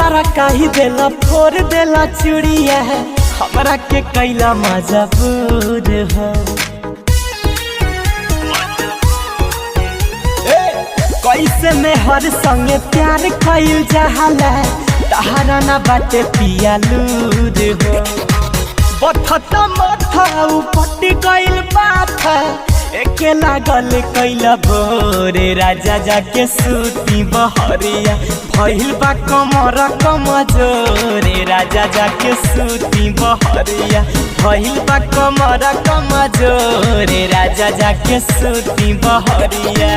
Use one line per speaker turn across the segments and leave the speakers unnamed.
सारा काही देला फोड़ देला चुड़िया है हमरा के कैला मजबूर हो। कैसे में हर संगे प्यार कइल जाला तहरा ना बाटे पिया लूर हो। बथता माथा उपट गइल माथा एके लागल कैला भोरे राजा जाके सूती बहरिया भइल बा कमर कमजोरे राजा जाके सूती बहरिया भइल बा कमर कमजोरे राजा जाके सूती बहरिया।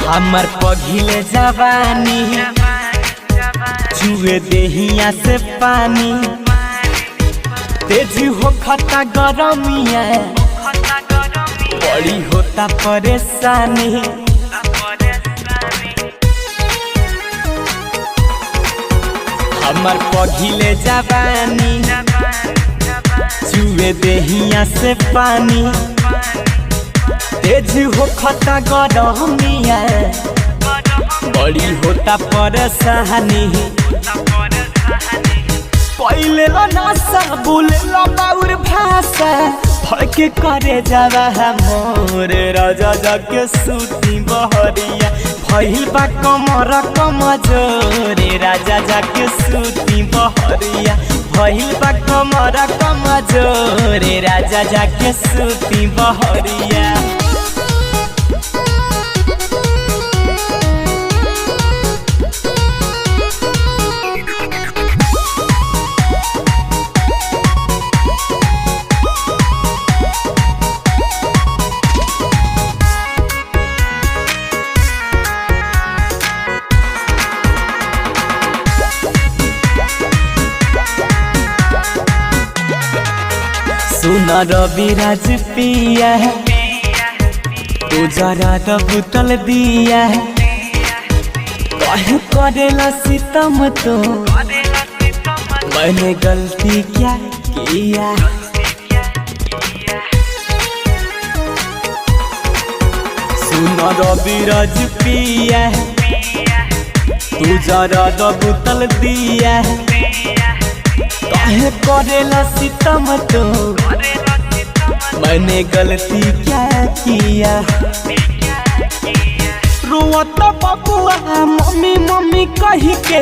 हमर पघिले जवानी चुए देहिया से पानी तेजी हो खता गरमिया बड़ी होता परेशानी। हमर पघिले जवानी चुए देहिया से पानी तेजी हो खता गरमिया बड़ी होता परेशानी। पहले नासा बोले बाउर भाषा फड़के करे जावा मोर राजा जाके सूती बहरिया भइल बा कमर कमजोरे राजा जाके सूती बहरिया भइल बा कमर कमजोरे राजा जाके सूती बहरिया। सुना रविराज पिया है तू जरा तो बुतल दिया है कहीं करेला सितम तो मैंने गलती क्या किया। सुना रविराज पिया है तू जरा तो बुतल दिया है काहे करेला सितम तो मैंने गलती क्या किया। रोता बबुआ मम्मी मम्मी कही के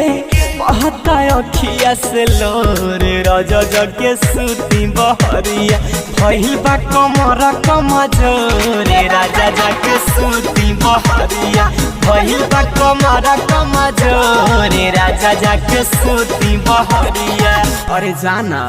बहता अखिया से लोर राजा जाके सूती बहरिया भइल बा कमर कमजोरे राजा जाके सूती बहरिया भइल बा कमर कमजोरे राजा जाके सूती बहरिया। अरे जाना।